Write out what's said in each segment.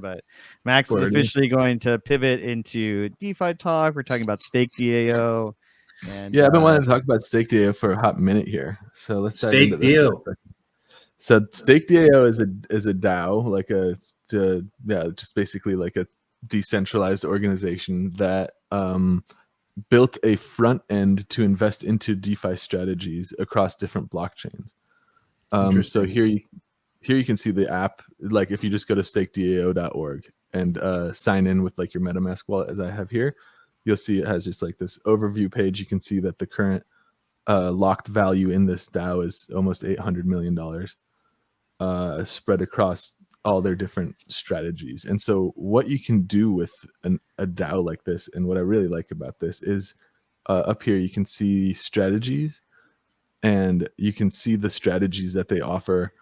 But Max is officially going to pivot into DeFi talk. We're talking about Stake DAO. And yeah, I've been wanting to talk about Stake DAO for a hot minute here. So let's dive into this. So Stake DAO is a DAO, like just basically like a decentralized organization that built a front end to invest into DeFi strategies across different blockchains. So here you can see the app. Like if you just go to stakedao.org and sign in with like your MetaMask wallet, as I have here, you'll see it has just like this overview page. You can see that the current locked value in this DAO is almost $800 million, spread across all their different strategies. And so what you can do with a DAO like this, and what I really like about this is up here you can see strategies, and you can see the strategies that they offer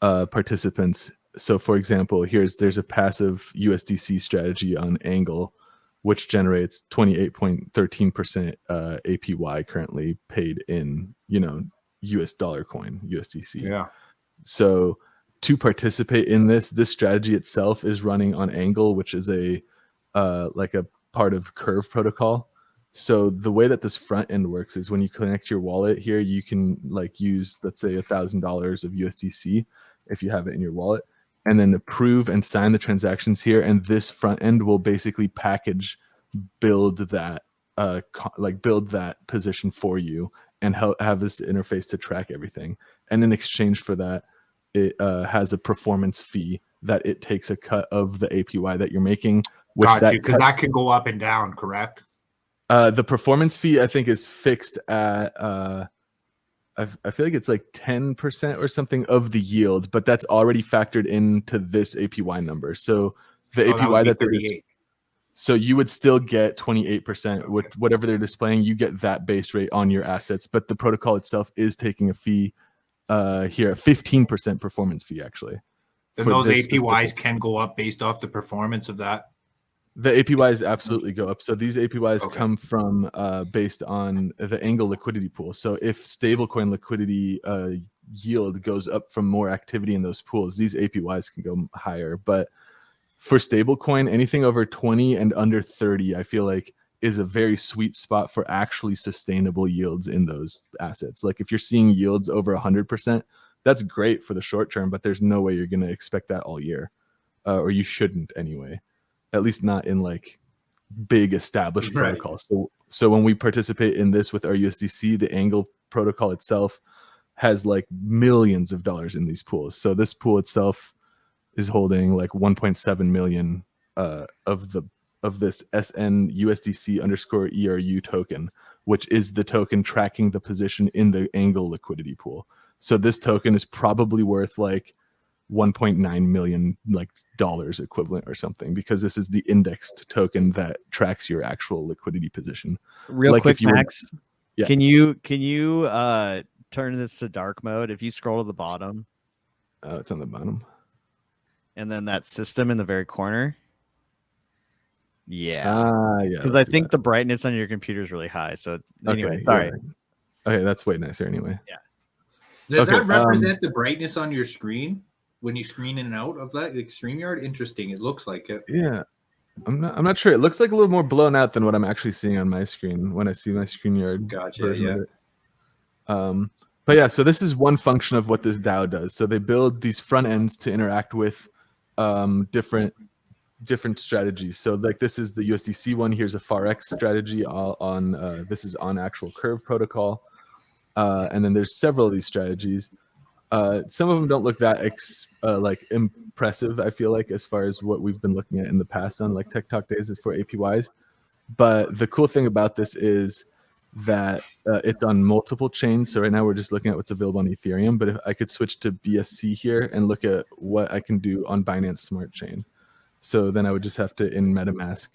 participants. So for example, there's a passive USDC strategy on Angle, which generates 28.13% APY currently paid in, US dollar coin, USDC. Yeah. So to participate in this strategy itself is running on Angle, which is a part of Curve protocol. So the way that this front end works is when you connect your wallet here, you can like use, let's say, $1,000 of USDC if you have it in your wallet, and then approve and sign the transactions here. And this front end will basically build that position for you and have this interface to track everything. And in exchange for that, it has a performance fee that it takes a cut of the APY that you're making. Got you, because that can go up and down, correct? The performance fee, I think, is fixed at I feel like it's like 10% or something of the yield, but that's already factored into this APY number. So the APY that there is, so you would still get 28% with whatever they're displaying. You get that base rate on your assets, but the protocol itself is taking a fee here, 15% performance fee actually. And those APYs can go up based off the performance of that. The APYs absolutely go up. So these APYs come from based on the Angle liquidity pool. So if stablecoin liquidity yield goes up from more activity in those pools, these APYs can go higher. But for stablecoin, anything over 20 and under 30, I feel like is a very sweet spot for actually sustainable yields in those assets. Like if you're seeing yields over 100%, that's great for the short term, but there's no way you're going to expect that all year, or you shouldn't anyway. At least not in like big established protocols. So when we participate in this with our USDC, the Angle protocol itself has like millions of dollars in these pools. So this pool itself is holding like 1.7 million of this SN USDC _ ERU token, which is the token tracking the position in the Angle liquidity pool. So this token is probably worth like 1.9 million dollars equivalent or something, because this is the indexed token that tracks your actual liquidity position. Real quick, Max, can you turn this to dark mode? If you scroll to the bottom, it's on the bottom, and then that system in the very corner. Because I think the brightness on your computer is really high. So anyway, sorry. Okay, that's way nicer anyway. Yeah. Does that represent the brightness on your screen when you screen in and out of that, like StreamYard? Interesting. It looks like it. Yeah. I'm not sure. It looks like a little more blown out than what I'm actually seeing on my screen when I see my StreamYard version of it. But yeah, so this is one function of what this DAO does. So they build these front ends to interact with different strategies. So like this is the USDC one. Here's a FARX strategy on this is on actual Curve protocol. And then there's several of these strategies. Some of them don't look that impressive, I feel like, as far as what we've been looking at in the past on like Tech Talk days for APYs. But the cool thing about this is that it's on multiple chains. So right now we're just looking at what's available on Ethereum. But if I could switch to BSC here and look at what I can do on Binance Smart Chain. So then I would just have to, in MetaMask,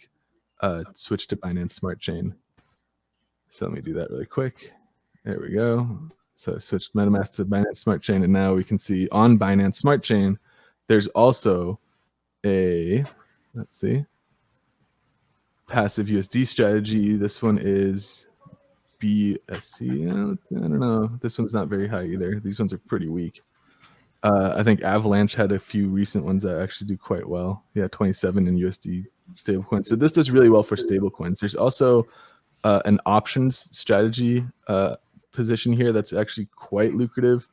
switch to Binance Smart Chain. So let me do that really quick. There we go. So I switched MetaMask to Binance Smart Chain, and now we can see on Binance Smart Chain, there's also a, let's see, passive USD strategy. This one is BSC. I don't know. This one's not very high either. These ones are pretty weak. I think Avalanche had a few recent ones that actually do quite well. Yeah, 27 in USD stablecoins. So this does really well for stablecoins. There's also an options strategy position here that's actually quite lucrative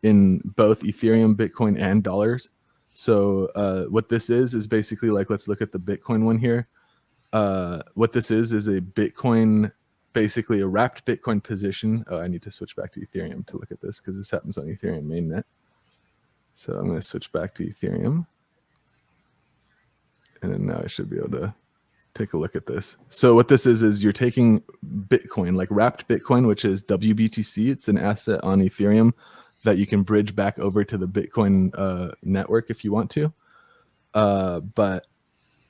in both Ethereum, Bitcoin, and dollars. So what this is basically like, let's look at the Bitcoin one here. What this is a Bitcoin, basically a wrapped Bitcoin position. Oh, I need to switch back to Ethereum to look at this because this happens on Ethereum mainnet. So I'm going to switch back to Ethereum. And then now I should be able to take a look at this. So what this is you're taking Bitcoin, like wrapped Bitcoin, which is WBTC. It's an asset on Ethereum that you can bridge back over to the Bitcoin network if you want to. But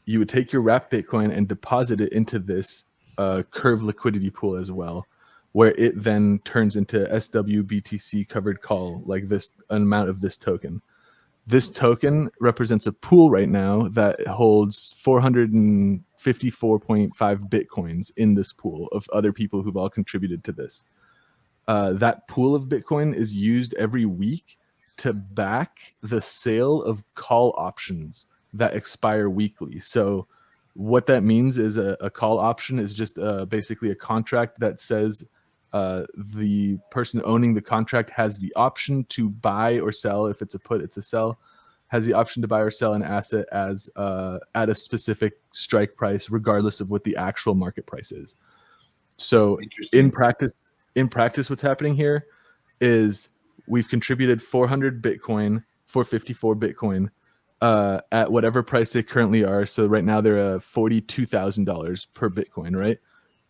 you would take your wrapped Bitcoin and deposit it into this curve liquidity pool as well, where it then turns into SWBTC covered call, like this amount of this token. This token represents a pool right now that holds 454.5 Bitcoins in this pool of other people who've all contributed to this. That pool of Bitcoin is used every week to back the sale of call options that expire weekly. So what that means is a call option is just basically a contract that says the person owning the contract has the option to buy or sell. If it's a put, it's a sell. Has the option to buy or sell an asset as at a specific strike price, regardless of what the actual market price is. So in practice, what's happening here is we've contributed 400 Bitcoin, 454 Bitcoin at whatever price they currently are. So right now they're $42,000 per Bitcoin, right?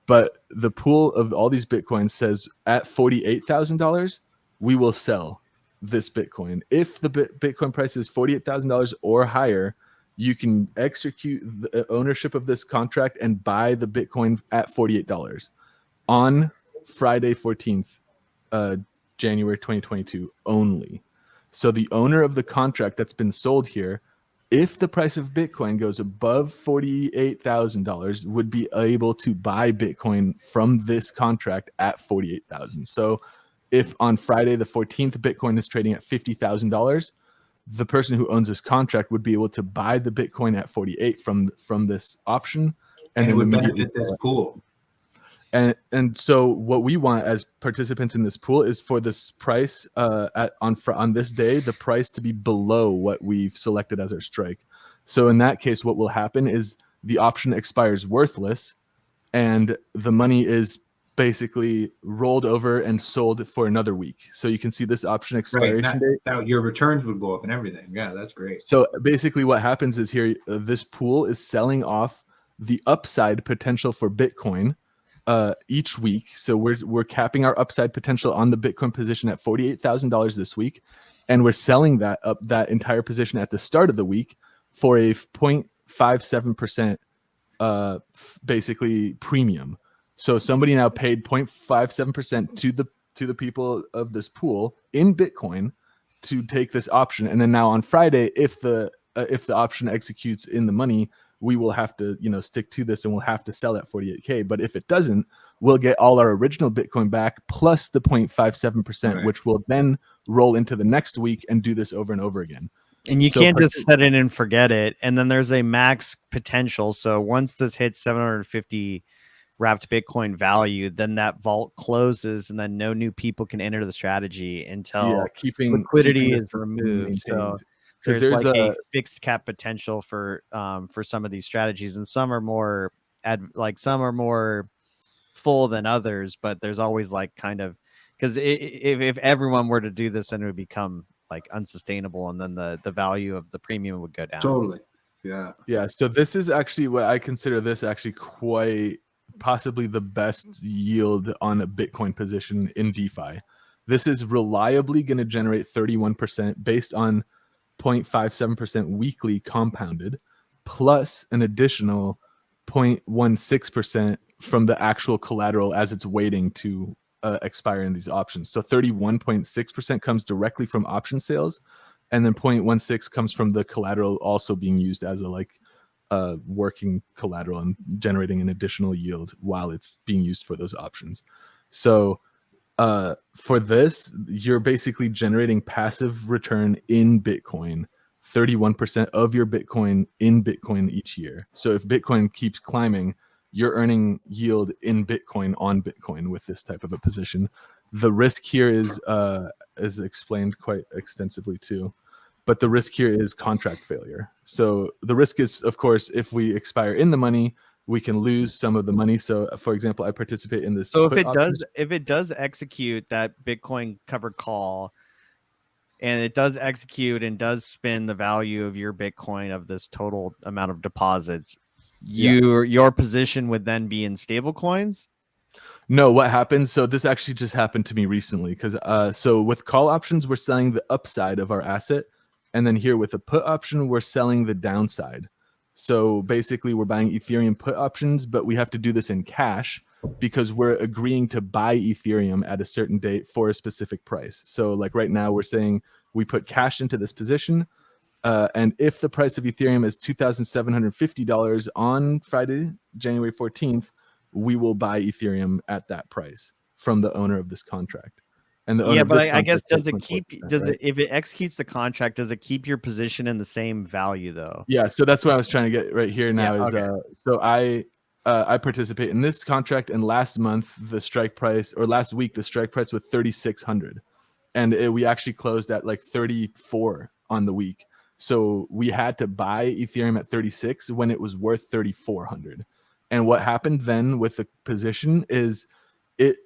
But the pool of all these Bitcoins says at $48,000, we will sell this Bitcoin. If the Bitcoin price is $48,000 or higher, you can execute the ownership of this contract and buy the Bitcoin at $48 on Friday 14th, January 2022 only. So the owner of the contract that's been sold here, if the price of Bitcoin goes above $48,000, would be able to buy Bitcoin from this contract at $48,000. So if on Friday the 14th, Bitcoin is trading at $50,000, the person who owns this contract would be able to buy the Bitcoin at 48 from this option. And it would benefit this pool. And so what we want as participants in this pool is for this price on this day, the price to be below what we've selected as our strike. So in that case, what will happen is the option expires worthless and the money is basically rolled over and sold for another week. So you can see this option expiration date. Your returns would go up and everything. Yeah, that's great. So basically what happens is here, this pool is selling off the upside potential for Bitcoin each week. So we're capping our upside potential on the Bitcoin position at $48,000 this week. And we're selling that entire position at the start of the week for a 0.57% basically premium. So somebody now paid 0.57% to the people of this pool in Bitcoin to take this option. And then now on Friday, if the option executes in the money, we will have to, stick to this and we'll have to sell at 48K. But if it doesn't, we'll get all our original Bitcoin back plus the 0.57%, right, which will then roll into the next week and do this over and over again. And you can't just set it and forget it. And then there's a max potential. So once this hits 750 wrapped Bitcoin value, then that vault closes and then no new people can enter the strategy until liquidity is removed. So there's like a fixed cap potential for some of these strategies, and some are more full than others, but there's always like kind of, because if everyone were to do this, then it would become like unsustainable, and then the value of the premium would go down. Totally. Yeah. So this is actually what I consider this actually quite possibly the best yield on a Bitcoin position in DeFi. This is reliably going to generate 31% based on 0.57% weekly compounded, plus an additional 0.16% from the actual collateral as it's waiting to expire in these options. So 31.6% comes directly from option sales, and then 0.16 comes from the collateral also being used as a working collateral and generating an additional yield while it's being used for those options. So For this, you're basically generating passive return in Bitcoin, 31% of your Bitcoin in Bitcoin each year. So if Bitcoin keeps climbing, you're earning yield in Bitcoin on Bitcoin with this type of a position. The risk here is explained quite extensively too, but the risk here is contract failure. So the risk is, of course, if we expire in the money, we can lose some of the money. So, for example, I participate in this. So if it does execute that Bitcoin covered call, and it does execute and does spin the value of your Bitcoin of this total amount of deposits, your position would then be in stable coins? No, what happens? So this actually just happened to me recently because so with call options, we're selling the upside of our asset. And then here with a put option, we're selling the downside. So basically we're buying Ethereum put options, but we have to do this in cash because we're agreeing to buy Ethereum at a certain date for a specific price. So like right now we're saying we put cash into this position. And if the price of Ethereum is $2,750 on Friday, January 14th, we will buy Ethereum at that price from the owner of this contract. And the owner of this I guess if it executes the contract, does it keep your position in the same value though? Yeah, so that's what I was trying to get right here now so I participate in this contract, and last month the strike price, or last week the strike price was 3,600, and we actually closed at like 34 on the week. So we had to buy Ethereum at 36 when it was worth 3,400. And what happened then with the position is it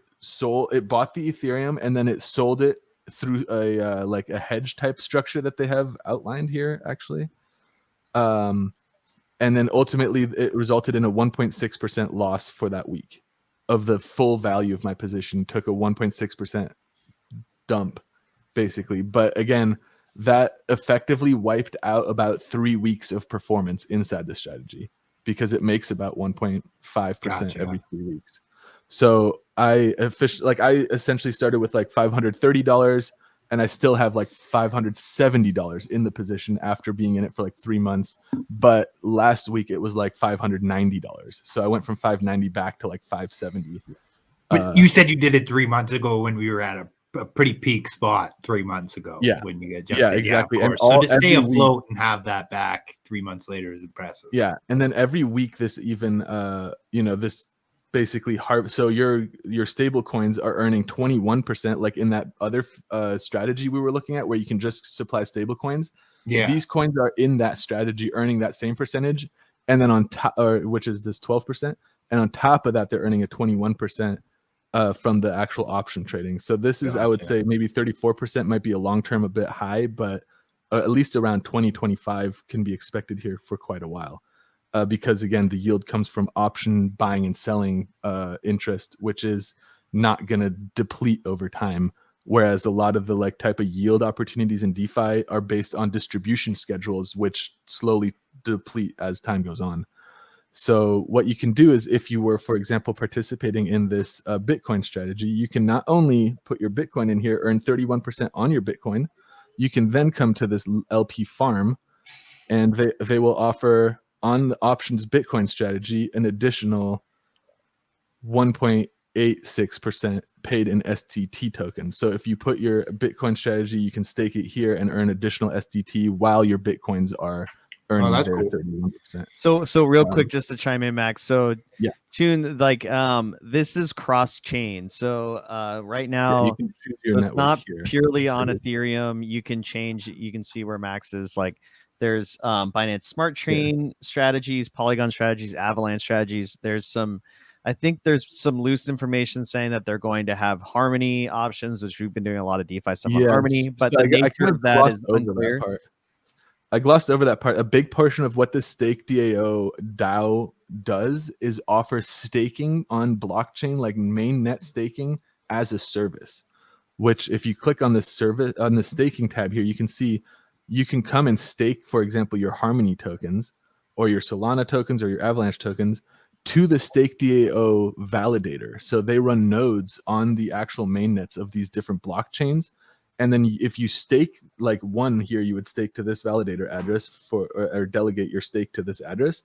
bought the Ethereum and then it sold it through a like a hedge type structure that they have outlined here actually. And then ultimately it resulted in a 1.6% loss for that week of the full value of my position. Took a 1.6% dump basically. But again, that effectively wiped out about 3 weeks of performance inside the strategy because it makes about 1.5% every 3 weeks. So I essentially started with like $530 and I still have like $570 in the position after being in it for like 3 months. But last week it was like $590. So I went from 590 back to like 570. But you said you did it 3 months ago when we were at a pretty peak spot 3 months ago. Yeah. When you get jumped in. Exactly. And so to stay afloat and have that back 3 months later is impressive. Yeah. And then every week this even this basically so your stable coins are earning 21%, like in that other strategy we were looking at where you can just supply stable coins. Yeah. These coins are in that strategy earning that same percentage. And then on top, which is this 12%. And on top of that, they're earning a 21% from the actual option trading. So this is, I would say maybe 34% might be a long-term a bit high, but at least around 2025 can be expected here for quite a while. Because again, the yield comes from option buying and selling interest, which is not going to deplete over time. Whereas a lot of the like type of yield opportunities in DeFi are based on distribution schedules, which slowly deplete as time goes on. So what you can do is if you were, for example, participating in this Bitcoin strategy, you can not only put your Bitcoin in here, earn 31% on your Bitcoin, you can then come to this LP farm and they will offer on the options Bitcoin strategy an additional 1.86% paid in STT tokens. So if you put your Bitcoin strategy, you can stake it here and earn additional STT while your Bitcoins are earning their 31%. So real quick, just to chime in, Max. So yeah, Tune, like this is cross chain. So right now, so it's not purely on Ethereum. You can change. You can see where Max is. Like there's Binance Smart Chain strategies, Polygon strategies, Avalanche strategies. There's some. I think there's some loose information saying that they're going to have Harmony options, which we've been doing a lot of DeFi stuff on Harmony, but the nature of that is unclear. I glossed over that part. A big portion of what the Stake DAO does is offer staking on blockchain, like mainnet staking as a service, which if you click on this service on the staking tab here, you can see you can come and stake, for example, your Harmony tokens or your Solana tokens or your Avalanche tokens to the Stake DAO validator. So they run nodes on the actual mainnets of these different blockchains. And then if you stake like one here, you would stake to this validator address or delegate your stake to this address.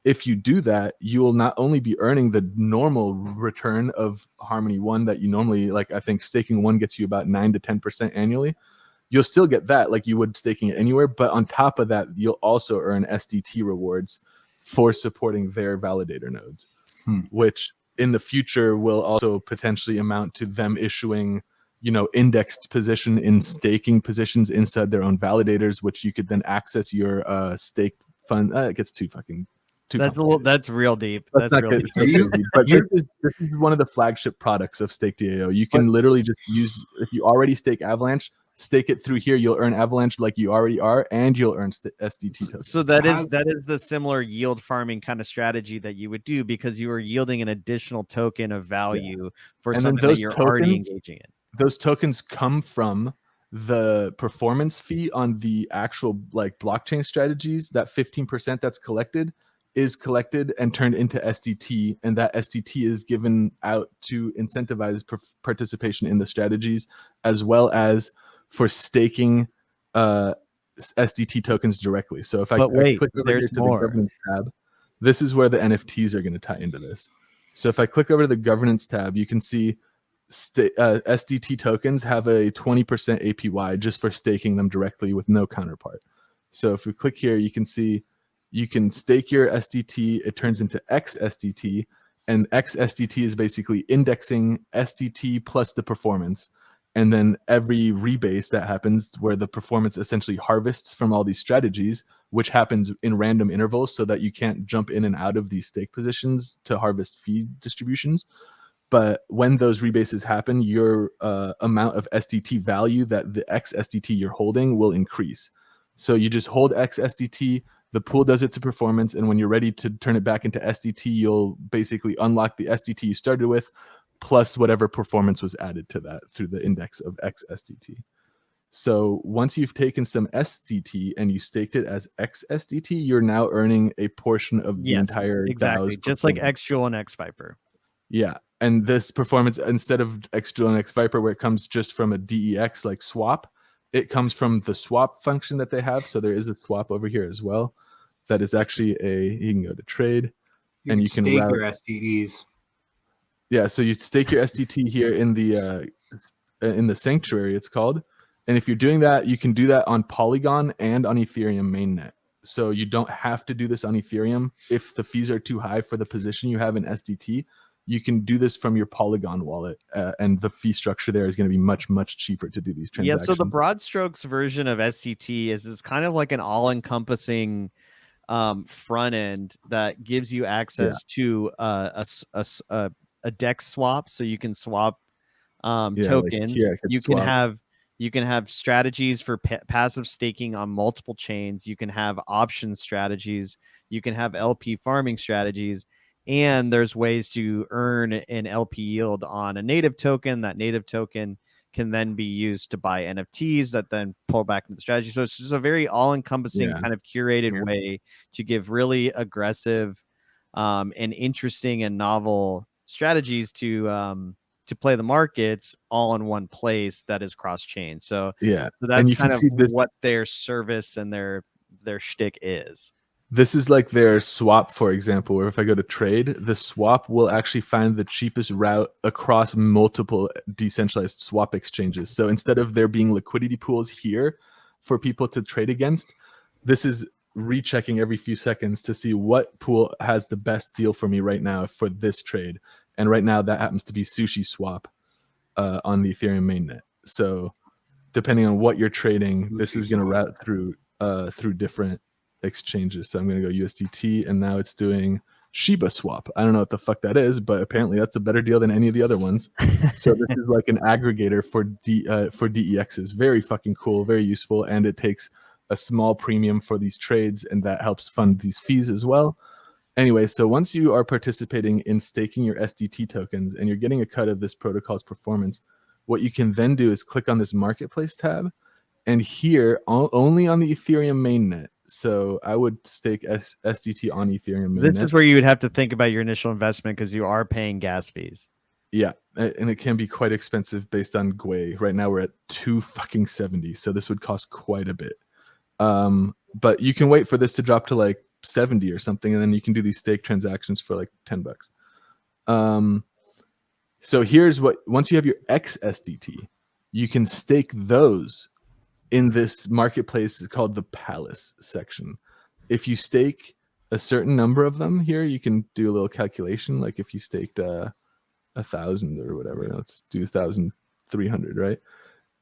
if you do that, you will not only be earning the normal return of Harmony 1 that you normally, like, I think staking 1 gets you about 9 to 10% annually. You'll still get that like you would staking it anywhere, but on top of that, you'll also earn SDT rewards for supporting their validator nodes, which in the future will also potentially amount to them issuing, you know, indexed position in staking positions inside their own validators, which you could then access your stake fund. It gets too that's real deep. That's not real deep. But this is one of the flagship products of Stake DAO. You can literally just use, if you already stake Avalanche, stake it through here. You'll earn Avalanche like you already are, and you'll earn SDT tokens. So that is the similar yield farming kind of strategy that you would do, because you are yielding an additional token of value for something that you're already engaging in. Those tokens come from the performance fee on the actual like blockchain strategies. That 15% that's collected is collected and turned into SDT, and that SDT is given out to incentivize participation in the strategies, as well as for staking SDT tokens directly. So if I click over here to the governance tab, this is where the NFTs are going to tie into this. So if I click over to the governance tab, you can see SDT tokens have a 20% APY just for staking them directly with no counterpart. So if we click here, you can see you can stake your SDT, it turns into XSDT, and XSDT is basically indexing SDT plus the performance. And then every rebase that happens, where the performance essentially harvests from all these strategies, which happens in random intervals so that you can't jump in and out of these stake positions to harvest fee distributions. But when those rebases happen, your amount of SDT value that the XSDT you're holding will increase. So you just hold XSDT, the pool does its performance, and when you're ready to turn it back into SDT, you'll basically unlock the SDT you started with, plus whatever performance was added to that through the index of XSDT. So once you've taken some SDT and you staked it as XSDT, you're now earning a portion of the entire DAO's just like XJewel and XViper. Yeah, and this performance, instead of XJewel and XViper, where it comes just from a DEX like swap, it comes from the swap function that they have. So there is a swap over here as well. That is actually you can go to trade, and you can stake your SDTs. Yeah, so you stake your SDT here in the sanctuary, it's called. And if you're doing that, you can do that on Polygon and on Ethereum mainnet. So you don't have to do this on Ethereum. If the fees are too high for the position you have in SDT, you can do this from your Polygon wallet, and the fee structure there is going to be much, much cheaper to do these transactions. Yeah, so the broad strokes version of SDT is kind of like an all-encompassing front end that gives you access to a DEX swap, so you can swap tokens. Like You can have strategies for passive staking on multiple chains. You can have option strategies. You can have LP farming strategies. And there's ways to earn an LP yield on a native token. That native token can then be used to buy NFTs that then pull back into the strategy. So it's just a very all-encompassing kind of curated way to give really aggressive and interesting and novel strategies to play the markets all in one place that is cross-chain. So that's kind of what their service and their shtick is. This is like their swap, for example, where if I go to trade, the swap will actually find the cheapest route across multiple decentralized swap exchanges. So instead of there being liquidity pools here for people to trade against, this is rechecking every few seconds to see what pool has the best deal for me right now for this trade. And right now that happens to be Sushi Swap on the Ethereum mainnet. So depending on what you're trading, this is going to route through different exchanges. So I'm going to go USDT, and now it's doing Shiba Swap. I don't know what the fuck that is, but apparently that's a better deal than any of the other ones. So this is like an aggregator for DEXs. Very fucking cool, very useful, and it takes a small premium for these trades, and that helps fund these fees as well. Anyway, so once you are participating in staking your SDT tokens and you're getting a cut of this protocol's performance, what you can then do is click on this marketplace tab, and here only on the Ethereum mainnet. So I would stake SDT on Ethereum mainnet. This is where you would have to think about your initial investment, because you are paying gas fees. Yeah, and it can be quite expensive based on Gwei. Right now we're at $2.70, so this would cost quite a bit. But you can wait for this to drop to like 70 or something, and then you can do these stake transactions for like $10. So here's what, once you have your XSDT, you can stake those in this marketplace called the Palace section. If you stake a certain number of them here, you can do a little calculation. Like if you staked 1,000 or whatever, let's do 1,300, right?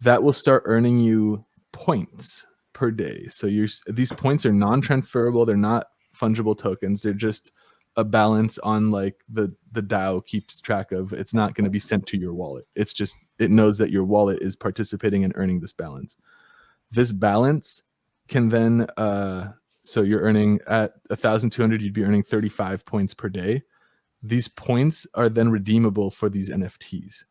That will start earning you points per day. So these points are non-transferable. They're not fungible tokens. They're just a balance on like the DAO keeps track of. It's not going to be sent to your wallet. It's just, it knows that your wallet is participating and earning this balance. This balance can then, so you're earning at 1,200, you'd be earning 35 points per day. These points are then redeemable for these NFTs.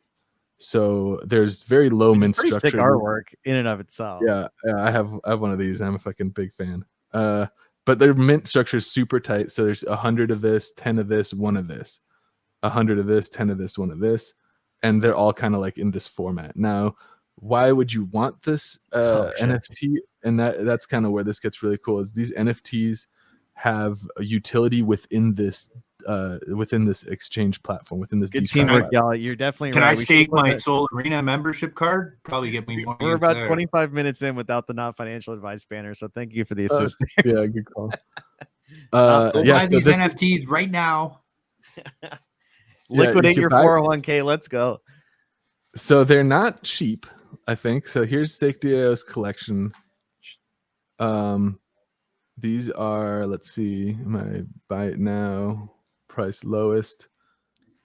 So there's very low mint structure. Sick artwork in and of itself. Yeah, I have one of these. I'm a fucking big fan. But their mint structure is super tight. So there's 100 of this, 10 of this, 1 of this, 100 of this, 10 of this, 1 of this, and they're all kind of like in this format. Now, why would you want this NFT? And that's kind of where this gets really cool. Is these NFTs have a utility within this exchange platform, within this good teamwork, y'all. You're definitely Can right. I stake my Soul Arena memberip card? Probably get me more. We're about 25 minutes in without the not financial advice banner, so thank you for the assist. Yeah, good call. Buy these NFTs right now. Liquidate your 401k. Let's go. So they're not cheap, I think. So here's Stake DAO's collection. These are, let's see, my buy it now, price lowest.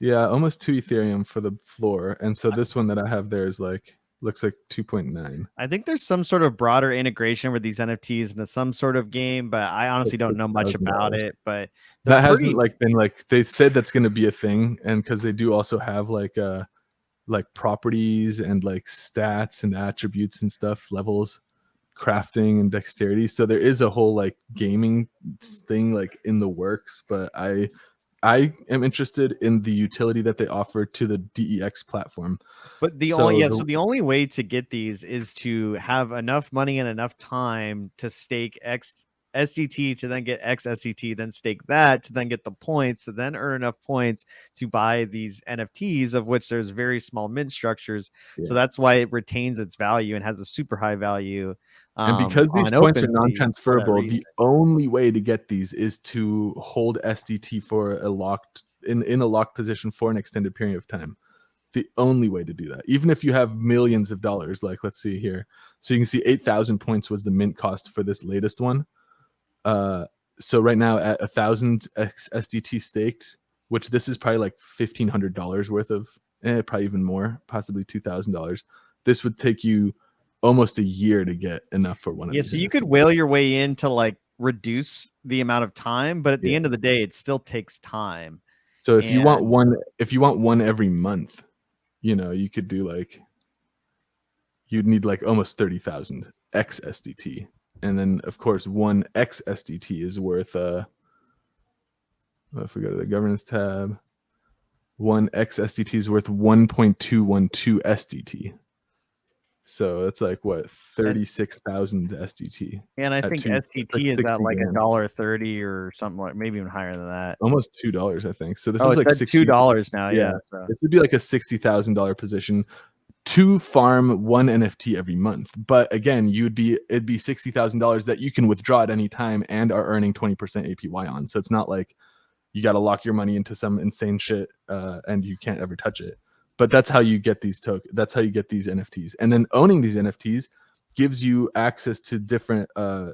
Yeah, almost 2 Ethereum for the floor. And so this one that I have there is like, looks like 2.9. I think there's some sort of broader integration with these NFTs into some sort of game, but I honestly don't know much about it. But that hasn't like been like, they said that's going to be a thing. And because they do also have like properties and like stats and attributes and stuff, levels, crafting and dexterity. So there is a whole like gaming thing like in the works, but I am interested in the utility that they offer to the DEX platform. But the only way to get these is to have enough money and enough time to stake SDT to then get XSDT, then stake that to then get the points, to then earn enough points to buy these NFTs, of which there's very small mint structures. Yeah. So that's why it retains its value and has a super high value. And because these points are non-transferable, the only way to get these is to hold SDT for a locked in a locked position for an extended period of time. The only way to do that, even if you have millions of dollars, like let's see here. So you can see 8,000 points was the mint cost for this latest one. So right now at 1,000 SDT staked, which this is probably like $1,500 worth of, probably even more, possibly $2,000. This would take you almost a year to get enough for one of these. Yeah, so you could whale your way in to like reduce the amount of time, but at the end of the day, it still takes time. So if you want one every month, you know, you could do like, you'd need like almost 30,000 XSDT. And then, of course, one XSDT is worth, if we go to the governance tab, one XSDT is worth 1.212 SDT. So it's like, what, 36,000 SDT. And I think SDT is at like $1.30 or something, like maybe even higher than that. Almost $2, I think. So this is like $2 now. Yeah. So. This would be like a $60,000 position to farm one NFT every month. But again, it'd be $60,000 that you can withdraw at any time and are earning 20% APY on. So it's not like you got to lock your money into some insane shit and you can't ever touch it. But that's how you get these that's how you get these NFTs. And then owning these NFTs gives you access to different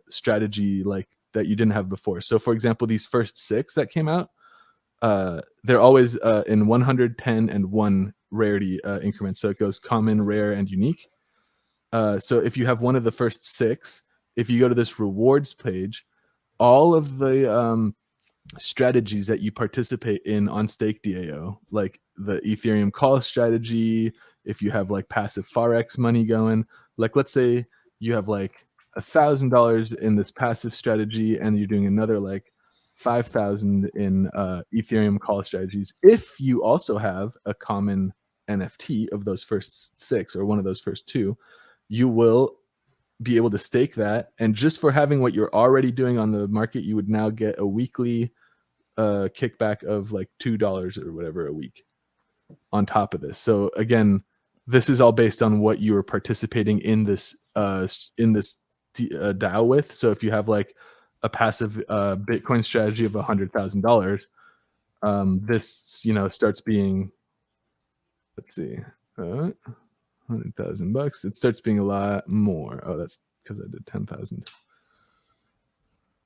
strategy like that you didn't have before. So for example, these first 6 that came out, they're always in 110 and 1 rarity increments. So it goes common, rare, and unique. So if you have one of the first 6, if you go to this rewards page, all of the strategies that you participate in on Stake DAO, like the Ethereum call strategy, if you have like passive Forex money going, like let's say you have like $1,000 in this passive strategy and you're doing another like 5,000 in Ethereum call strategies. If you also have a common NFT of those first 6 or one of those first 2, you will be able to stake that, and just for having what you're already doing on the market, you would now get a weekly kickback of like $2 or whatever a week on top of this. So again, this is all based on what you are participating in this DAO with. So if you have like a passive Bitcoin strategy of $100,000, this, you know, starts being, let's see, $100,000. It starts being a lot more. Oh, that's because I did 10,000.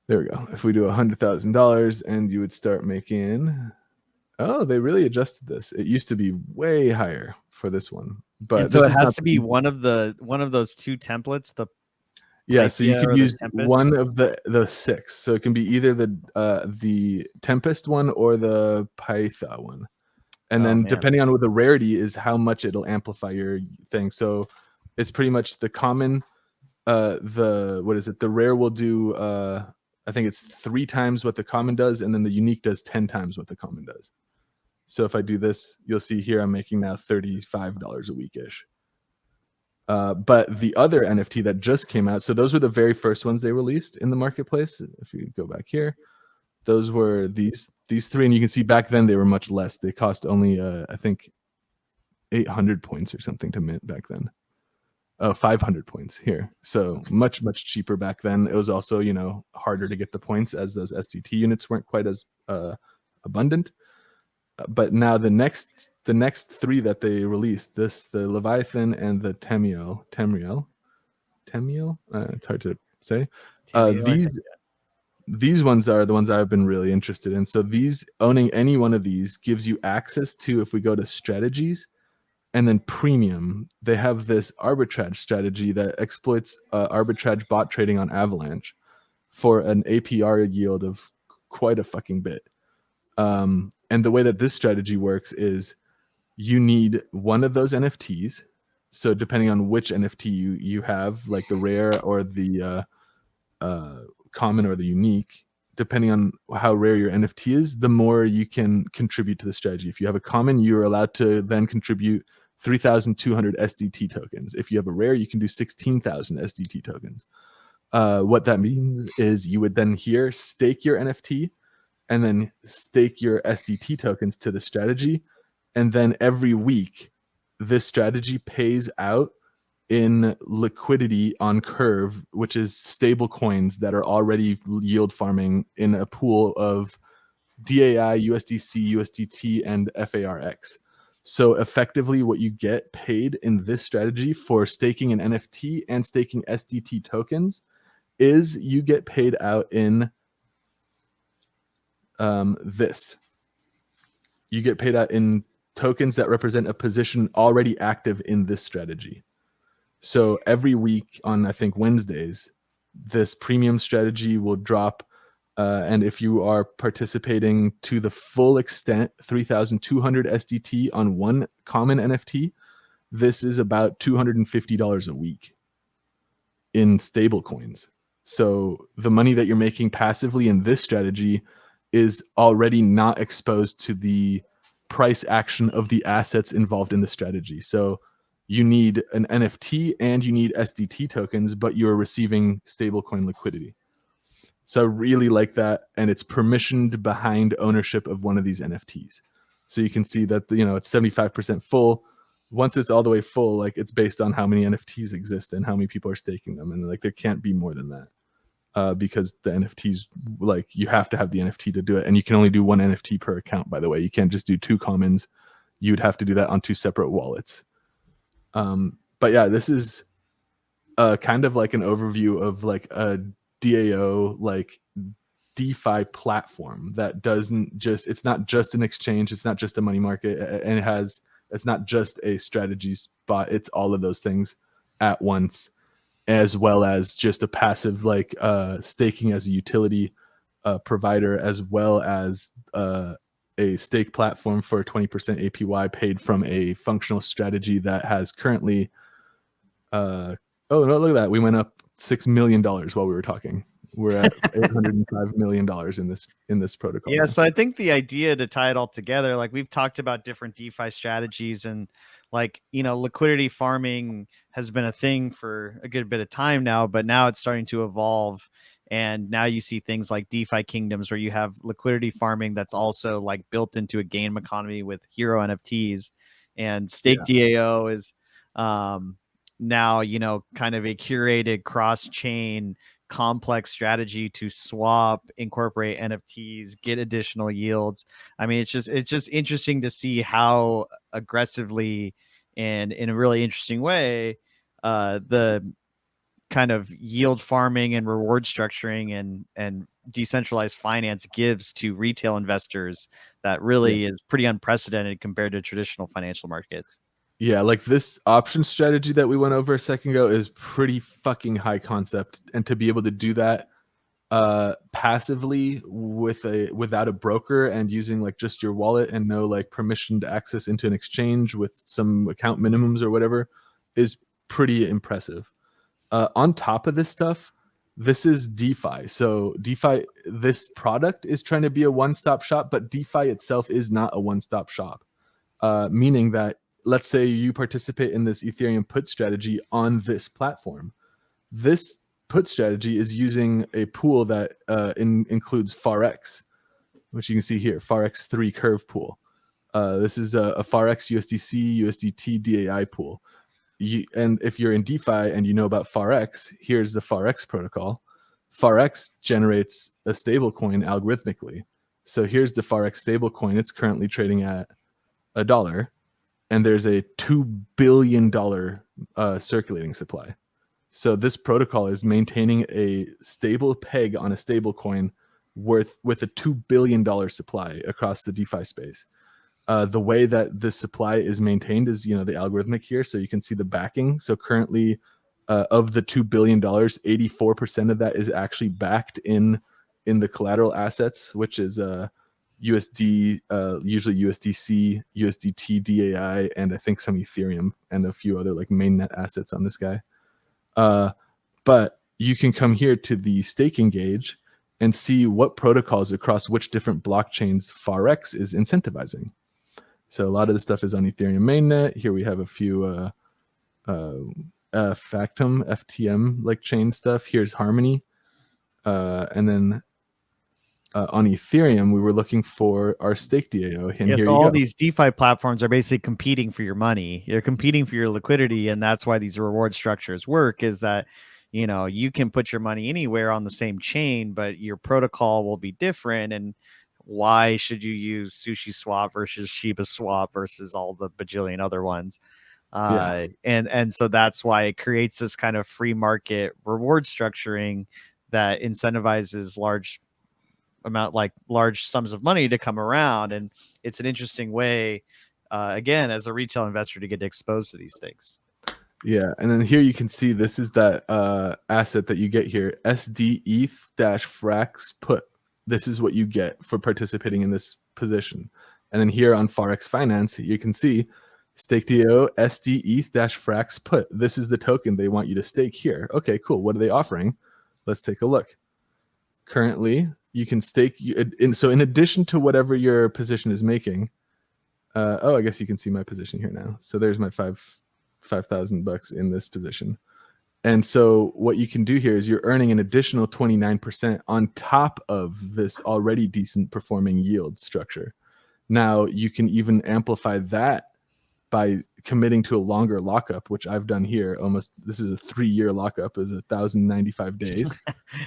There we go. If we do $100,000 and you would start making, oh, they really adjusted this. It used to be way higher for this one, but and so it has to be one of those two templates. So you could use one of the 6. So it can be either the Tempest one or the Python one. And then depending on what the rarity is, how much it'll amplify your thing. So it's pretty much the common, the rare will do, I think it's 3 times what the common does. And then the unique does 10 times what the common does. So if I do this, you'll see here, I'm making now $35 a week-ish. But the other NFT that just came out, so those were the very first ones they released in the marketplace. If you go back here, those were these 3, and you can see back then they were much less. They cost only I think 800 points or something to mint back then. 500 points here. So much cheaper back then. It was also, you know, harder to get the points as those STT units weren't quite as abundant. But now the next 3 that they released, the Leviathan and the Temiel, it's hard to say. These ones are the ones I've been really interested in. So owning any one of these gives you access to, if we go to strategies and then premium, they have this arbitrage strategy that exploits arbitrage bot trading on Avalanche for an APR yield of quite a fucking bit. And the way that this strategy works is you need one of those NFTs. So depending on which NFT you have, like the rare or the common or the unique, depending on how rare your NFT is, the more you can contribute to the strategy. If you have a common, you're allowed to then contribute 3,200 SDT tokens. If you have a rare, you can do 16,000 SDT tokens. What that means is you would then here stake your NFT and then stake your SDT tokens to the strategy. And then every week, this strategy pays out in liquidity on Curve, which is stable coins that are already yield farming in a pool of DAI, USDC, USDT, and FARX. So effectively what you get paid in this strategy for staking an NFT and staking SDT tokens is you get paid out in this. You get paid out in tokens that represent a position already active in this strategy. So every week on, I think, Wednesdays, this premium strategy will drop. And if you are participating to the full extent, 3,200 SDT on one common NFT, this is about $250 a week in stable coins. So the money that you're making passively in this strategy is already not exposed to the price action of the assets involved in the strategy. So you need an NFT and you need SDT tokens, but you're receiving stablecoin liquidity. So I really like that, and it's permissioned behind ownership of one of these NFTs. So you can see that, you know, it's 75% full. Once it's all the way full, like, it's based on how many NFTs exist and how many people are staking them, and like there can't be more than that. Because the NFTs, like, you have to have the NFT to do it, and you can only do one NFT per account, by the way. You can't just do 2 commons. You would have to do that on 2 separate wallets. But yeah, this is kind of like an overview of like a DAO, like DeFi platform that doesn't just, it's not just an exchange, it's not just a money market, and it's not just a strategy spot, it's all of those things at once, as well as just a passive, like staking as a utility provider, as well as a stake platform for 20% APY paid from a functional strategy that has currently oh no, look at that, we went up $6 million while we were talking. We're at $805 million in this protocol. Yeah, now. so I think the idea to tie it all together, like we've talked about different DeFi strategies, and like, you know, liquidity farming has been a thing for a good bit of time now, but now it's starting to evolve. And now you see things like DeFi kingdoms where you have liquidity farming that's also like built into a game economy with hero NFTs. And Stake DAO is now, you know, kind of a curated cross-chain complex strategy to swap, incorporate NFTs, get additional yields. I mean, it's just interesting to see how aggressively and in a really interesting way the kind of yield farming and reward structuring and decentralized finance gives to retail investors that really is pretty unprecedented compared to traditional financial markets. Yeah, like this option strategy that we went over a second ago is pretty fucking high concept, and to be able to do that passively without a broker and using like just your wallet and no like permissioned access into an exchange with some account minimums or whatever is pretty impressive. On top of this stuff, this is DeFi. So DeFi, this product is trying to be a one-stop shop, but DeFi itself is not a one-stop shop, meaning that let's say you participate in this Ethereum put strategy on this platform. This put strategy is using a pool that includes FARX, which you can see here, FARX3 curve pool. This is a FARX USDC, USDT, DAI pool. And if you're in DeFi and you know about FARX, here's the FARX protocol. FARX generates a stable coin algorithmically. So here's the FARX stable coin. It's currently trading at $1. And there's a $2 billion circulating supply. So this protocol is maintaining a stable peg on a stable coin with a $2 billion supply across the DeFi space. The way that this supply is maintained is, you know, the algorithmic here. So you can see the backing. So currently of the $2 billion, 84% of that is actually backed in the collateral assets, which is USD, usually USDC, USDT, DAI, and I think some Ethereum and a few other like mainnet assets on this guy. But you can come here to the staking gauge and see what protocols across which different blockchains FARX is incentivizing. So a lot of the stuff is on Ethereum mainnet. Here we have a few Factum, FTM like chain stuff. Here's Harmony. And then on Ethereum, we were looking for our Stake DAO. And so all these DeFi platforms are basically competing for your money. They're competing for your liquidity, and that's why these reward structures work, is that, you know, you can put your money anywhere on the same chain, but your protocol will be different. And why should you use Sushi Swap versus Shiba Swap versus all the bajillion other ones? And so that's why it creates this kind of free market reward structuring that incentivizes large sums of money to come around. And it's an interesting way, again, as a retail investor, to get exposed to these things. Yeah, and then here you can see this is that asset that you get here, SD ETH-Frax put. This is what you get for participating in this position. And then here on FARX Finance, you can see Stake DAO SD ETH-Frax put. This is the token they want you to stake here. Okay, cool. What are they offering? Let's take a look. Currently, you can stake. So in addition to whatever your position is making, I guess you can see my position here now. So there's my $5,000 in this position. And so what you can do here is you're earning an additional 29% on top of this already decent performing yield structure. Now you can even amplify that by committing to a longer lockup, which I've done here. This is a 3-year lockup, is 1,095 days.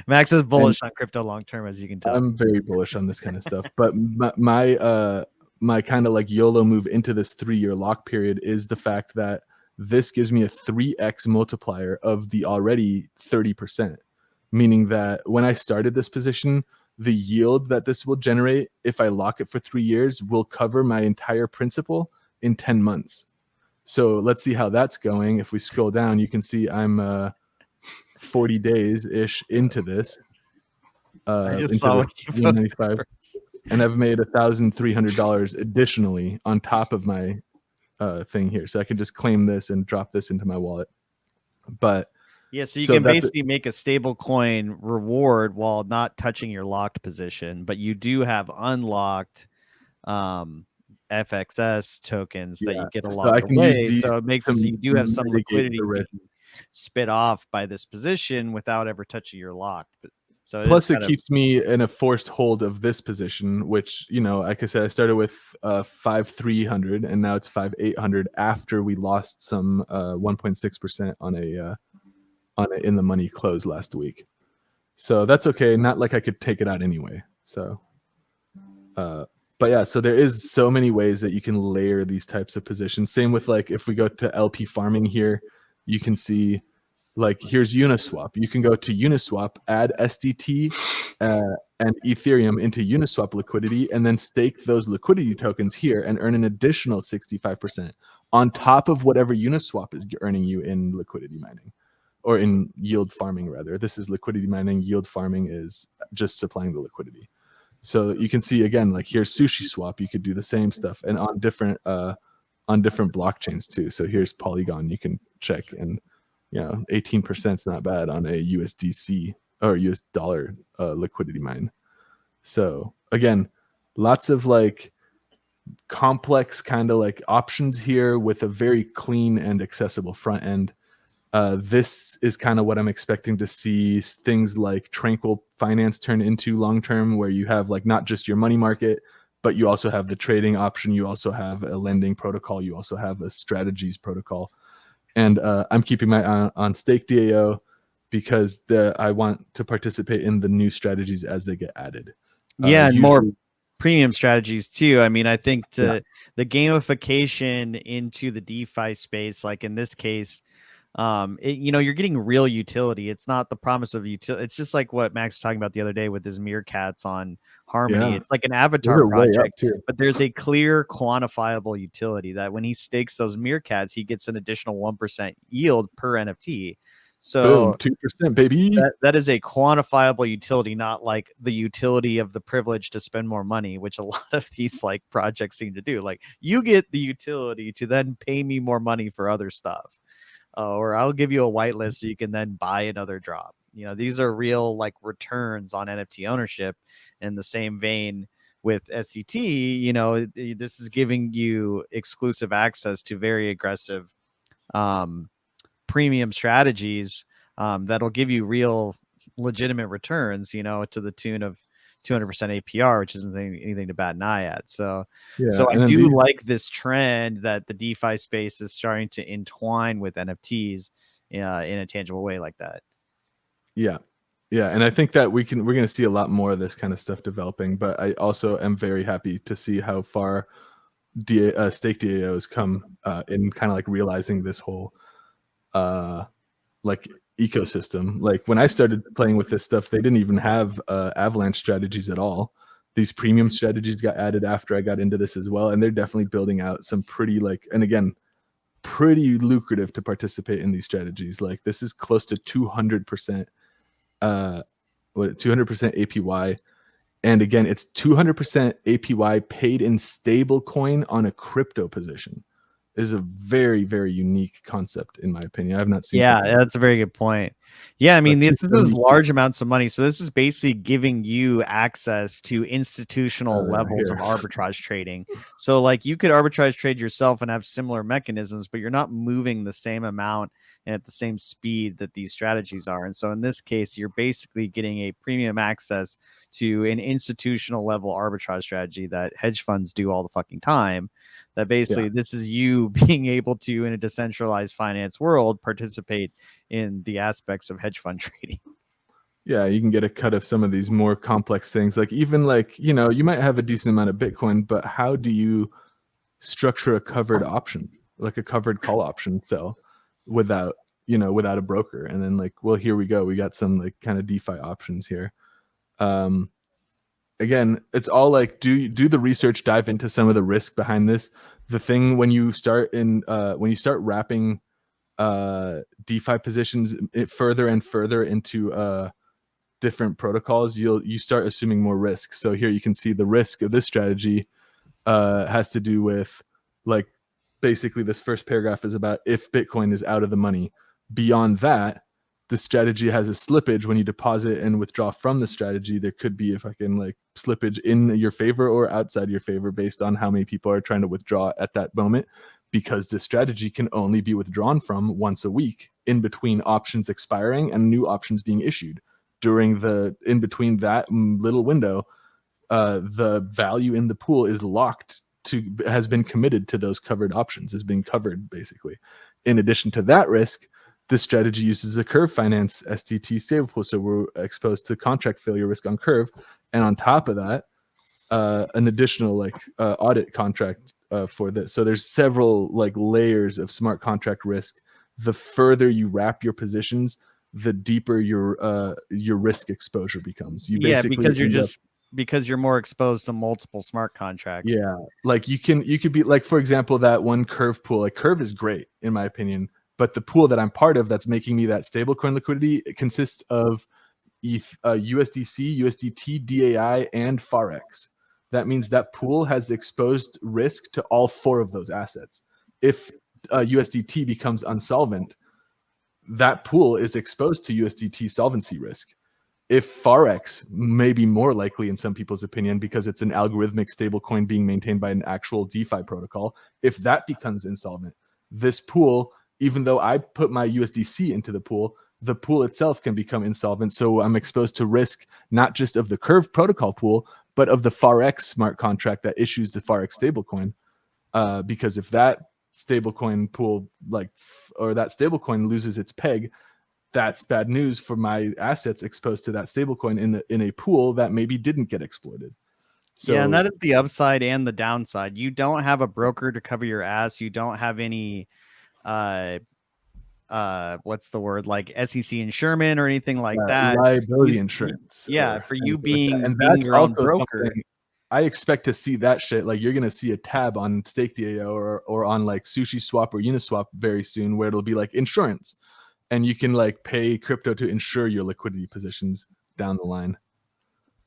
Max is bullish on crypto long term, as you can tell. I'm very bullish on this kind of stuff. But my kind of like YOLO move into this 3-year lock period is the fact that this gives me a 3x multiplier of the already 30%, meaning that when I started this position, the yield that this will generate, if I lock it for 3 years, will cover my entire principal in 10 months. So let's see how that's going. If we scroll down, you can see I'm 40 days-ish into this. I just saw what you posted. And I've made $1,300 additionally on top of my thing here. So I can just claim this and drop this into my wallet. But Yeah, so you can basically make a stable coin reward while not touching your locked position, but you do have unlocked FXS tokens that you get along the way. So it makes you do have some liquidity you can spit off by this position without ever touching your lock. So plus it keeps me in a forced hold of this position, which, you know, like I said, I started with 5,300 and now it's 5,800 after we lost some 1.6% on a in the money close last week. So that's okay. Not like I could take it out anyway. So but yeah, so there is so many ways that you can layer these types of positions. Same with like if we go to LP farming here, you can see like here's Uniswap. You can go to Uniswap, add SDT and Ethereum into Uniswap liquidity, and then stake those liquidity tokens here and earn an additional 65% on top of whatever Uniswap is earning you in liquidity mining, or in yield farming rather. This is liquidity mining. Yield farming is just supplying the liquidity. So you can see again, like here's Sushi Swap. You could do the same stuff, and on different blockchains too. So here's Polygon. You can check, and 18% is not bad on a USDC or US dollar liquidity mine. So again, lots of like complex kind of like options here with a very clean and accessible front end. This is kind of what I'm expecting to see things like Tranquil Finance turn into long term, where you have like not just your money market, but you also have the trading option. You also have a lending protocol. You also have a strategies protocol. And I'm keeping my eye on Stake DAO because I want to participate in the new strategies as they get added. Yeah, and more premium strategies too. I mean, I think the gamification into the DeFi space, like in this case, you're getting real utility. It's not the promise of utility. It's just like what Max was talking about the other day with his meerkats on Harmony. Yeah. It's like an avatar project, but there's a clear quantifiable utility that when he stakes those meerkats, he gets an additional 1% yield per NFT. So boom, 2%, baby. That is a quantifiable utility, not like the utility of the privilege to spend more money, which a lot of these like projects seem to do. Like you get the utility to then pay me more money for other stuff. Or I'll give you a whitelist so you can then buy another drop. These are real like returns on NFT ownership. In the same vein with SCT, this is giving you exclusive access to very aggressive premium strategies that'll give you real legitimate returns, to the tune of 200% APR, which isn't anything to bat an eye at. So I do like this trend that the DeFi space is starting to entwine with NFTs in a tangible way like that. Yeah. And I think that we're going to see a lot more of this kind of stuff developing, but I also am very happy to see how far Stake DAO has come in kind of like realizing this whole like ecosystem. Like when I started playing with this stuff, they didn't even have avalanche strategies at all. These premium strategies got added after I got into this as well, and they're definitely building out some pretty pretty lucrative to participate in these strategies. Like this is close to 200% 200% APY, and again it's 200% APY paid in stable coin on a crypto position. Is a very, very unique concept in my opinion. I have not seen. Yeah, that's a very good point. Yeah, I mean, this is large amounts of money. So this is basically giving you access to institutional levels of arbitrage trading. So like you could arbitrage trade yourself and have similar mechanisms, but you're not moving the same amount and at the same speed that these strategies are. And so in this case, you're basically getting a premium access to an institutional level arbitrage strategy that hedge funds do all the fucking time. That basically this is you being able to, in a decentralized finance world, participate in the aspects of hedge fund trading. Yeah, you can get a cut of some of these more complex things. Like even like, you might have a decent amount of Bitcoin, but how do you structure a covered option, like a covered call option sell without a broker? And then like, well, here we go. We got some like kind of DeFi options here. Again, it's all like do the research, dive into some of the risk behind this. The thing when you start wrapping DeFi positions further and further into different protocols, you start assuming more risk. So here you can see the risk of this strategy has to do with like basically this first paragraph is about if Bitcoin is out of the money. Beyond that, the strategy has a slippage when you deposit and withdraw from the strategy. There could be a fucking like slippage in your favor or outside your favor based on how many people are trying to withdraw at that moment, because this strategy can only be withdrawn from once a week in between options expiring and new options being issued. During the in between that little window, the value in the pool is locked to, has been committed to those covered options, has been covered basically. In addition to that risk, this strategy uses a curve finance STT stablepool, so we're exposed to contract failure risk on curve, and on top of that, an additional like audit contract for this. So there's several like layers of smart contract risk. The further you wrap your positions, the deeper your risk exposure becomes. You basically because you're more exposed to multiple smart contracts. Yeah, like you could be like, for example, that one curve pool. Like curve is great in my opinion, but the pool that I'm part of that's making me that stablecoin liquidity, it consists of ETH, USDC, USDT, DAI, and Forex. That means that pool has exposed risk to all four of those assets. If USDT becomes unsolvent, that pool is exposed to USDT solvency risk. If Forex may be more likely in some people's opinion because it's an algorithmic stablecoin being maintained by an actual DeFi protocol, if that becomes insolvent, this pool, even though I put my USDC into the pool itself can become insolvent. So I'm exposed to risk, not just of the Curve protocol pool, but of the Forex smart contract that issues the Forex stablecoin. Because if that stablecoin pool, or that stablecoin loses its peg, that's bad news for my assets exposed to that stablecoin in a pool that maybe didn't get exploited. So, yeah, and that is the upside and the downside. You don't have a broker to cover your ass. You don't have any what's the word, like SEC insurement or anything like that. Liability insurance. Yeah, for you being and being that's your own also broker. I expect to see that shit. Like you're gonna see a tab on Stake DAO or on like Sushi Swap or Uniswap very soon, where it'll be like insurance, and you can like pay crypto to insure your liquidity positions down the line.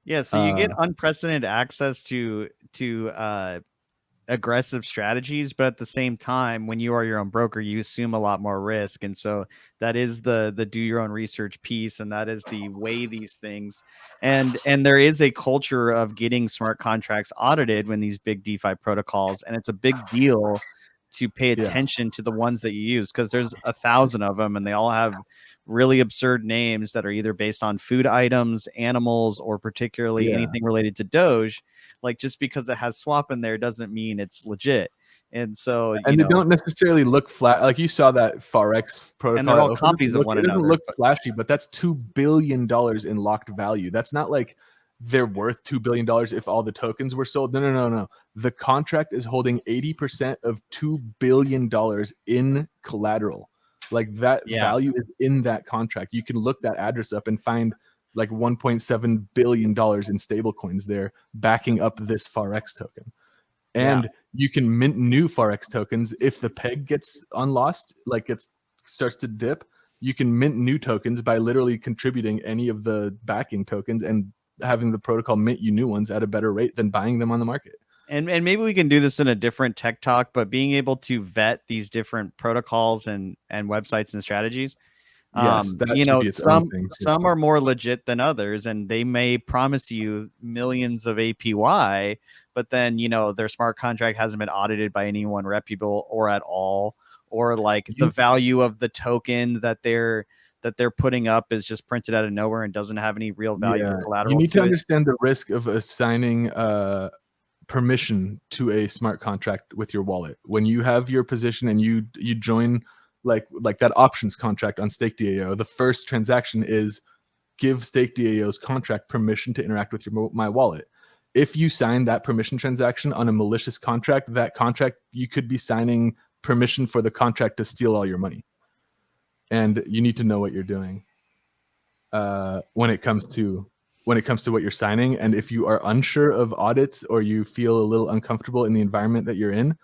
Yeah, so you get unprecedented access to aggressive strategies, but at the same time, when you are your own broker, you assume a lot more risk, and so that is the do your own research piece, and that is the weigh these things, and there is a culture of getting smart contracts audited when these big DeFi protocols, and it's a big deal to pay attention to the ones that you use, because there's 1,000 of them and they all have really absurd names that are either based on food items, animals, or particularly anything related to Doge. Like, just because it has swap in there doesn't mean it's legit. And so, and they don't necessarily look flat. Like you saw that Forex protocol, and they're all copies of one another. It doesn't look flashy, but that's $2 billion in locked value. That's not like they're worth $2 billion if all the tokens were sold. No. The contract is holding 80% of $2 billion in collateral. Like that value is in that contract. You can look that address up and find like $1.7 billion in stable coins there backing up this Forex token. And you can mint new Forex tokens if the peg gets unlost, like it starts to dip. You can mint new tokens by literally contributing any of the backing tokens and having the protocol mint you new ones at a better rate than buying them on the market. And maybe we can do this in a different tech talk, but being able to vet these different protocols and websites and strategies. Yes, some are more legit than others, and they may promise you millions of APY, but then their smart contract hasn't been audited by anyone reputable or at all, or like the value of the token that they're putting up is just printed out of nowhere and doesn't have any real value or collateral. You need to understand the risk of assigning permission to a smart contract with your wallet. When you have your position and you join like that options contract on Stake DAO, the first transaction is give Stake DAO's contract permission to interact with my wallet. If you sign that permission transaction on a malicious contract, that contract, you could be signing permission for the contract to steal all your money. And you need to know what you're doing when it comes to what you're signing. And if you are unsure of audits or you feel a little uncomfortable in the environment that you're in,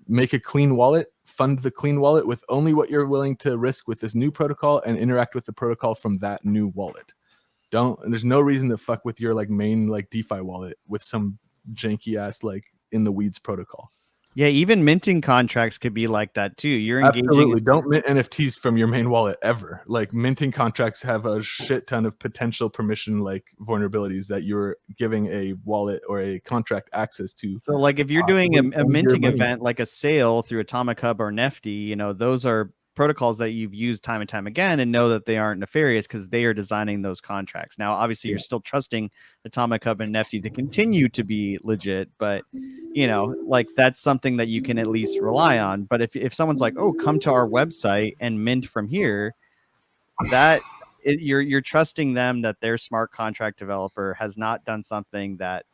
make a clean wallet, fund the clean wallet with only what you're willing to risk with this new protocol, and interact with the protocol from that new wallet. There's no reason to fuck with your like main like DeFi wallet with some janky ass like in the weeds protocol. Yeah, even minting contracts could be like that too. You're engaging. Absolutely. Don't mint NFTs from your main wallet ever. Like minting contracts have a shit ton of potential permission like vulnerabilities that you're giving a wallet or a contract access to. So like if you're doing a minting event like a sale through Atomic Hub or Nifty, you know, those are protocols that you've used time and time again and know that they aren't nefarious because they are designing those contracts. Now, obviously, you're still trusting Atomic Hub and Nifty to continue to be legit, but you know, like that's something that you can at least rely on. But if someone's like, oh, come to our website and mint from here, that you're trusting them that their smart contract developer has not done something that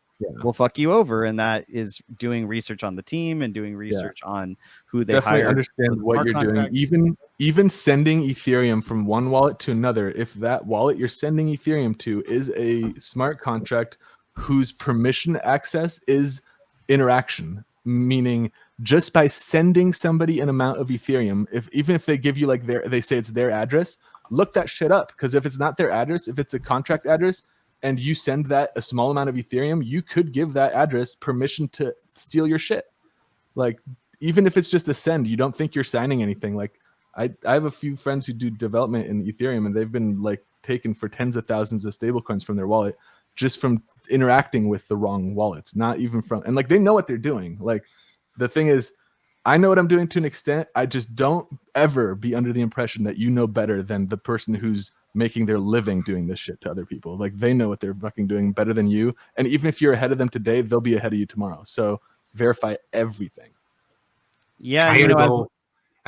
will fuck you over, and that is doing research on the team and doing research on who they definitely hired. Understand what you're doing. Even sending Ethereum from one wallet to another, if that wallet you're sending Ethereum to is a smart contract whose permission access is interaction, meaning just by sending somebody an amount of Ethereum, even if they give you like they say it's their address, look that shit up, because if it's not their address, if it's a contract address, and you send that a small amount of Ethereum, you could give that address permission to steal your shit. Like, even if it's just a send, you don't think you're signing anything. Like, I have a few friends who do development in Ethereum, and they've been like taken for tens of thousands of stablecoins from their wallet just from interacting with the wrong wallets, not even from, and like they know what they're doing. Like, the thing is, I know what I'm doing to an extent. I just don't ever be under the impression that you know better than the person who's making their living doing this shit to other people. Like, they know what they're fucking doing better than you. And even if you're ahead of them today, they'll be ahead of you tomorrow. So verify everything. Yeah, I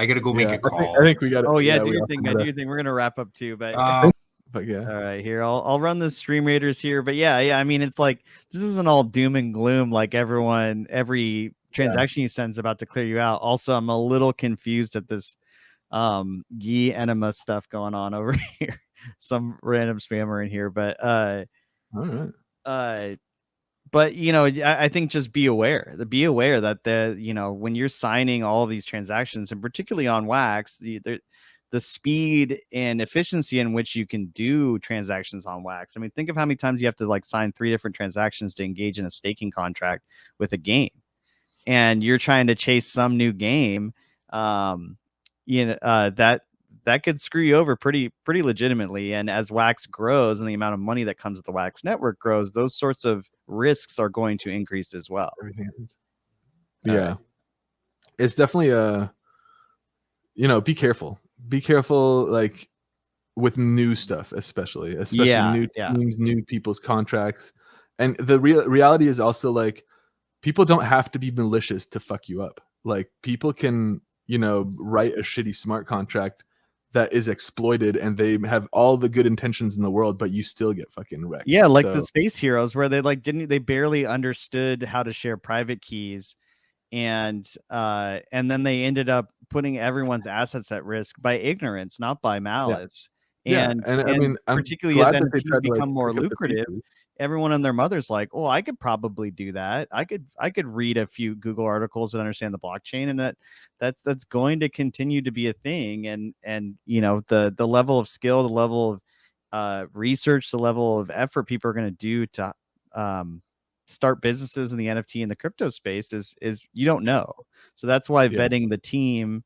gotta go make a call. I think we got it. Oh yeah, do your thing. I do your thing. We're gonna wrap up too, but yeah. All right, here I'll run the Stream Raiders here, but yeah. I mean, it's like this isn't all doom and gloom. Like every transaction you send is about to clear you out. Also, I'm a little confused at this Yi enema stuff going on over here. Some random spammer in here, but all right. But you know, I think just be aware that you know, when you're signing all of these transactions, and particularly on Wax, the speed and efficiency in which you can do transactions on Wax. I mean, think of how many times you have to like sign 3 different transactions to engage in a staking contract with a game, and you're trying to chase some new game. You know, that could screw you over pretty legitimately. And as Wax grows and the amount of money that comes with the Wax network grows, those sorts of risks are going to increase as well. Yeah. It's definitely you know, be careful, like with new stuff, especially new teams, new people's contracts. And the reality is also like, people don't have to be malicious to fuck you up. Like, people can, you know, write a shitty smart contract that is exploited, and they have all the good intentions in the world, but you still get fucking wrecked. Yeah, like the Space Heroes, where they they barely understood how to share private keys, and then they ended up putting everyone's assets at risk by ignorance, not by malice. And I mean, particularly as NFTs become more lucrative, everyone and their mother's like, oh, I could probably do that. I could read a few Google articles and understand the blockchain, and that's going to continue to be a thing. And you know, the level of skill, the level of research, the level of effort people are going to do to start businesses in the NFT and the crypto space is you don't know. So that's why vetting the team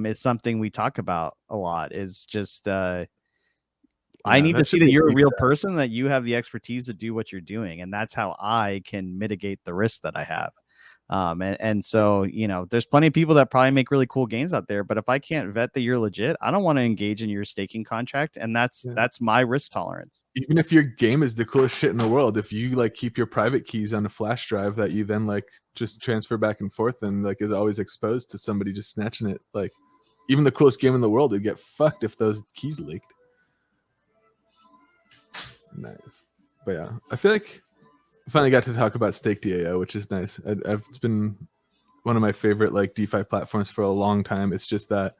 is something we talk about a lot. Is just I need to see that you're a real person, that you have the expertise to do what you're doing, and that's how I can mitigate the risk that I have. And so, you know, there's plenty of people that probably make really cool games out there, but if I can't vet that you're legit, I don't want to engage in your staking contract, and that's my risk tolerance. Even if your game is the coolest shit in the world, if you like keep your private keys on a flash drive that you then like just transfer back and forth and like is always exposed to somebody just snatching it, like even the coolest game in the world would get fucked if those keys leaked. Nice. But yeah, I feel like I finally got to talk about Stake DAO, which is nice. It's been one of my favorite like DeFi platforms for a long time. It's just that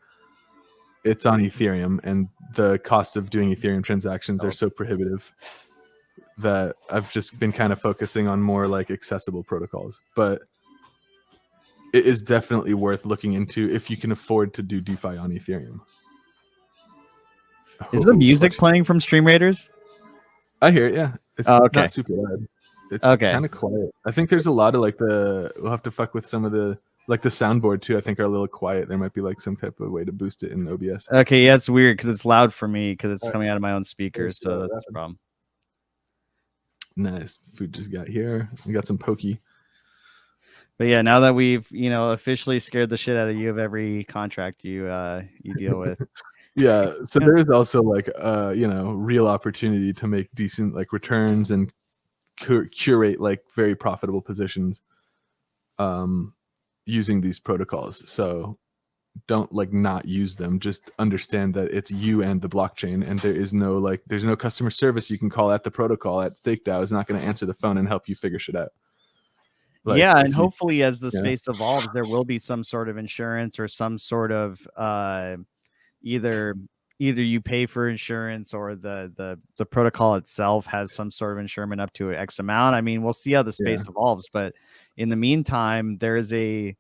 it's on Ethereum, and the cost of doing Ethereum transactions are so prohibitive that I've just been kind of focusing on more like accessible protocols. But it is definitely worth looking into if you can afford to do DeFi on Ethereum. Is the music playing from Stream Raiders? I hear it, yeah. It's not super loud. It's kind of quiet. I think there's a lot of like we'll have to fuck with some of the Like the soundboard too, I think are a little quiet. There might be like some type of way to boost it in OBS. Okay, yeah, it's weird because it's loud for me because it's coming out of my own speakers, so that's the problem. Nice. Food just got here. We got some pokey. But yeah, now that we've officially scared the shit out of you of every contract you deal with. Yeah, so there is also like real opportunity to make decent like returns and curate like very profitable positions using these protocols. So don't like not use them, just understand that it's you and the blockchain, and there's no customer service you can call at the protocol. At Stake DAO is not going to answer the phone and help you figure shit out. Like, yeah, and hopefully as the space evolves, there will be some sort of insurance or some sort of either you pay for insurance or the protocol itself has some sort of insurance up to X amount. I mean, we'll see how the space evolves, but in the meantime, there's an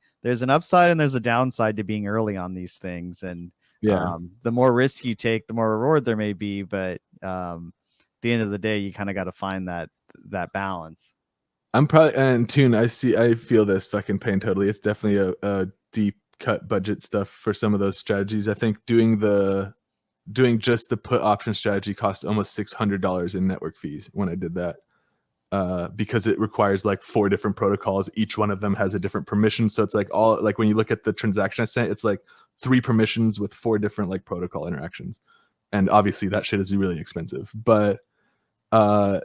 upside and there's a downside to being early on these things. And the more risk you take, the more reward there may be. But at the end of the day, you kind of got to find that balance. I'm probably, and Tune, I feel this fucking pain totally. It's definitely a deep cut budget stuff for some of those strategies. I think doing just the put option strategy cost almost $600 in network fees when I did that, because it requires like 4 different protocols. Each one of them has a different permission. So it's like when you look at the transaction I sent, it's like 3 permissions with 4 different like protocol interactions. And obviously that shit is really expensive, but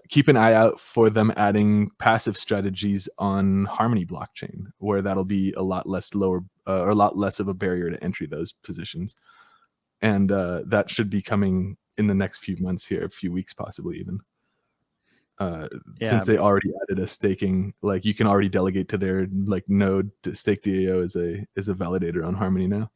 keep an eye out for them adding passive strategies on Harmony blockchain, where that'll be a lot less or a lot less of a barrier to entry those positions. And that should be coming in the next few months here, a few weeks, possibly even. Since they already added a staking, like you can already delegate to their like node. Stake DAO is a validator on Harmony now.